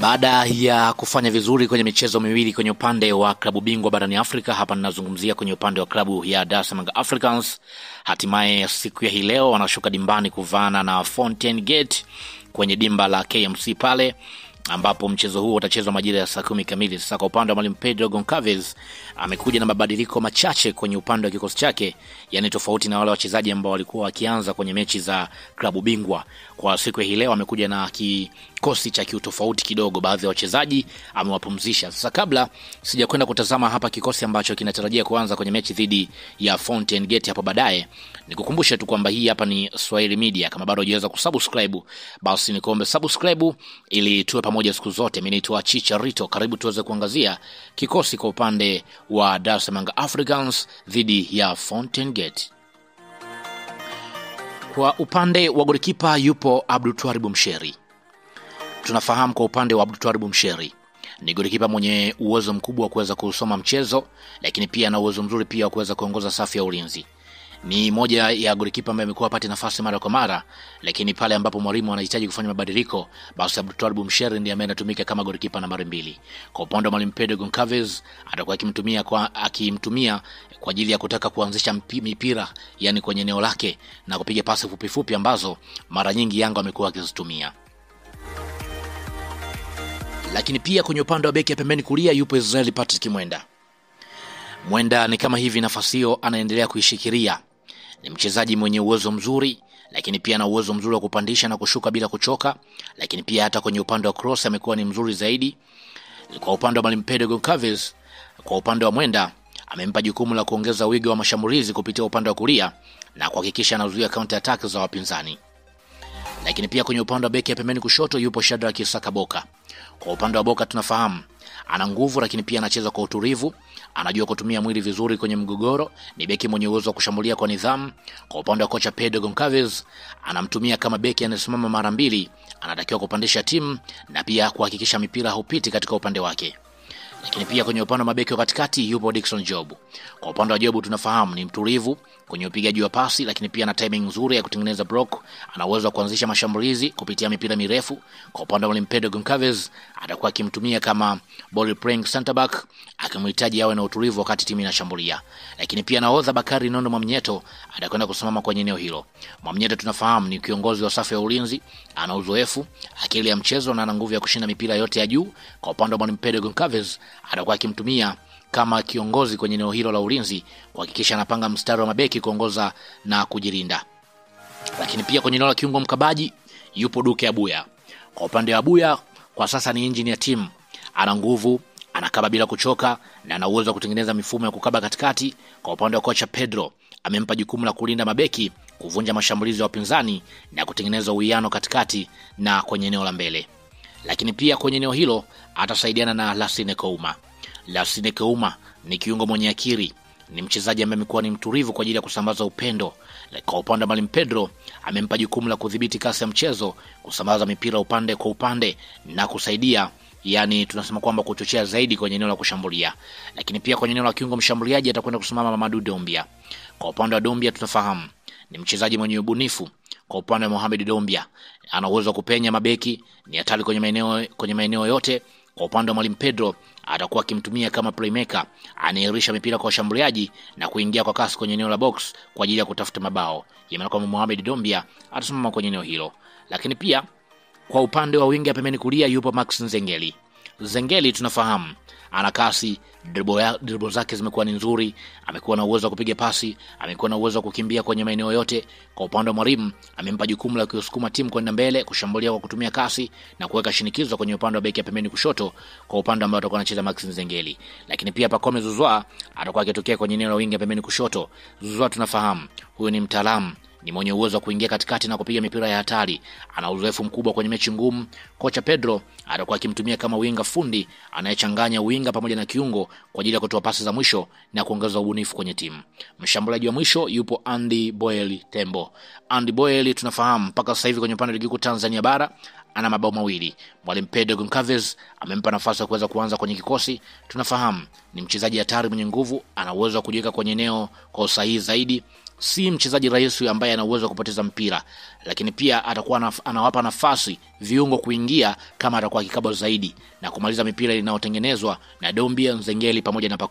Baada ya kufanya vizuri kwenye michezo miwili kwenye upande wa klabu bingwa barani Afrika, hapa ninazungumzia kwenye upande wa klabu ya Dar es Salaam Africans, hatimaye siku ya hii leo wanashuka dimbani kuvana na Fountain Gate kwenye dimba la KMC pale, ambapo mchezo huo utachezwa majira ya saa 10 kamili. Sasa kwa upande wa mwalimu Pedro Goncalves, amekuja na mabadiliko machache kwenye upande wa kikosi chake, yani tofauti na wale wachezaji ambao walikuwa wakianza kwenye mechi za klabu bingwa. Kwa siku hii leo amekuja na kikosi cha kiutofauti kidogo, baadhi ya wachezaji amewapumzisha. Sasa kabla sijakwenda kutazama hapa kikosi ambacho kinatarajia kuanza kwenye mechi dhidi ya Fountain Gate hapo baadaye, nikukumbusha tu kwamba hii hapa ni Swahili Media. Kama bado hujaweza kusubscribe, basi nikuombe subscribe ili tuwe pamoja siku zote. Mimi naitwa Chicharito, karibu tuweze kuangazia kikosi kwa upande wa Dar es Salaam Africans dhidi ya Fountain Gate. Kwa upande wa golikipa yupo Abdultwaribu Msheri. Tunafahamu kwa upande wa Abdultwaribu Msheri ni golikipa mwenye uwezo mkubwa wa kuweza kusoma mchezo, lakini pia na uwezo mzuri pia wa kuweza kuongoza safu ya ulinzi. Ni moja ya golikipa ambaye amekuwa apate nafasi mara kwa mara, lakini pale ambapo mwalimu anahitaji kufanya mabadiliko, basi Abdultwaribu Msheri ndiye ambaye anatumika kama golikipa nambari 2. Kwa upande wa mwalimu Pedro Goncalves, atakuwa akimtumia kwa ajili ya kutaka kuanzisha mipira, yani kwenye eneo lake, na kupiga pasi fupi ambazo mara nyingi Yanga amekuwa akizitumia. Lakini pia kwenye upande wa beki ya pembeni kulia yupo Israel Patrick Mwenda. Mwenda ni kama hivi nafasi hiyo anaendelea kuishikilia. Ni mchezaji mwenye uwezo mzuri, lakini pia na uwezo mzuri wa kupandisha na kushuka bila kuchoka, lakini pia hata kwenye upande wa cross amekuwa ni mzuri zaidi. Kwa upande wa mwalimu Pedro Goncalves, kwa upande wa Mwenda amempa jukumu la kuongeza wigo wa mashambulizi kupitia upande wa kulia na kuhakikisha anazuia counter attack za wapinzani. Lakini pia kwenye upande wa beki ya pembeni kushoto yupo Shadrack Isaka Boka. Kwa upande wa Boka tunafahamu ana nguvu, lakini pia anacheza kwa utulivu, anajua kutumia mwili vizuri kwenye mgogoro, ni beki mwenye uwezo wa kushambulia kwa nidhamu. Kwa upande wa kocha Pedro Goncalves, anamtumia kama beki anayesimama mara 2, anatakiwa kupandisha timu na pia kuhakikisha mipira haupiti katika upande wake. Lakini pia kwenye upande wa mabeki wa katikati yupo Dickson Job. Kwa upande wa Job tunafahamu ni mtulivu kwenye upigaji wa pasi, lakini pia na timing nzuri ya kutengeneza block, ana uwezo wa kuanzisha mashambulizi kupitia mipira mirefu. Kwa upande wa Pedro Goncalves, atakuwa akimtumia kama ball playing center back, akimhitaji awe na utulivu wakati timu inashambulia. Lakini pia nahodha Bakari Nondo Mwamnyeto atakwenda kusimama kwenye eneo hilo. Mwamnyeto tunafahamu ni kiongozi wa safu ya ulinzi, ana uzoefu, akili ya mchezo na ana nguvu ya kushinda mipira yote ya juu. Kwa upande wa Pedro Goncalves, atakuwa akimtumia kama kiongozi kwenye eneo hilo la ulinzi, kuhakikisha anapanga mstari wa mabeki kuongoza na kujilinda. Lakini pia kwenye eneo la kiungo mkabaji yupo Duke Abuya. Kwa upande wa Abuya, kwa sasa ni engine ya timu, ana nguvu, anakaba bila kuchoka na ana uwezo wa kutengeneza mifumo ya kukaba katikati. Kwa upande wa kocha Pedro, amempa jukumu la kulinda mabeki, kuvunja mashambulizi ya wapinzani na kutengeneza uwiano katikati na kwenye eneo la mbele. Lakini pia kwenye eneo hilo atasaidiana na Lassine Kouma. Lassine Kouma ni kiungo mwenye akili, ni mchezaji ambaye amekuwa ni mtulivu kwa ajili ya kusambaza upendo. Kwa upande wa mwalimu Pedro, amempa jukumu la kudhibiti kasi ya mchezo, kusambaza mipira upande kwa upande na kusaidia, yani tunasema kwamba kuchochea zaidi kwenye eneo la kushambulia. Lakini pia kwenye eneo la kiungo mshambuliaji atakwenda kusimama Mamadou Doumbia. Kwa upande wa Doumbia tunafahamu ni mchezaji mwenye ubunifu. Kwa upande wa Mohamed Doumbia, ana uwezo wa kupenya mabeki, ni hatari kwenye maeneo yote. Kwa upande wa mwalimu Pedro, atakuwa akimtumia kama playmaker, anairisha mipira kwa washambuliaji na kuingia kwa kasi kwenye eneo la box kwa ajili ya kutafuta mabao. Yeye kama Mohamed Doumbia atasimama kwenye eneo hilo. Lakini pia kwa upande wa winga pembeni kulia yupo Max Nzengeli. Nzengeli tunafahamu ana kasi, dribble zake zimekuwa ni nzuri, amekuwa na uwezo wa kupiga pasi, amekuwa na uwezo wa kukimbia kwenye maeneo yote. Kwa upande wa mwalimu, amempa jukumu la kusukuma timu kwenda mbele, kushambulia kwa kutumia kasi na kuweka shinikizo kwenye upande wa beki ya pembeni kushoto, kwa upande ambao atakuwa anacheza Max Nzengeli. Lakini pia Pacome Zouzoua atakuwa akitokea kwenye eneo la winga pembeni kushoto. Zouzoua tunafahamu huyu ni mtaalamu, ni mwenye uwezo wa kuingia katikati na kupiga mipira ya hatari, ana uzoefu mkubwa kwenye mechi ngumu. Kocha Pedro atakuwa akimtumia kama winga fundi anayechanganya winga pamoja na kiungo kwa ajili ya kutoa pasi za mwisho na kuongeza ubunifu kwenye timu. Mshambuliaji wa mwisho yupo Andy Boyle Tembo. Andy Boyle tunafahamu mpaka sasa hivi kwenye upande wa ligi kuu Tanzania bara ana mabao mawili. Mwalimu Pedro Goncalves amempa nafasi ya kuweza kuanza kwenye kikosi. Tunafahamu ni mchezaji hatari mwenye nguvu, ana uwezo wa kujiweka kwenye eneo kwa usahihi zaidi. Si mchezaji rahisi ambaye ana uwezo wa kupoteza mpira, lakini pia atakuwa anawapa nafasi viungo kuingia kama atakuwa kikaba zaidi na kumaliza mipira inayotengenezwa na Dombia, Nzengeli pamoja na Pacome.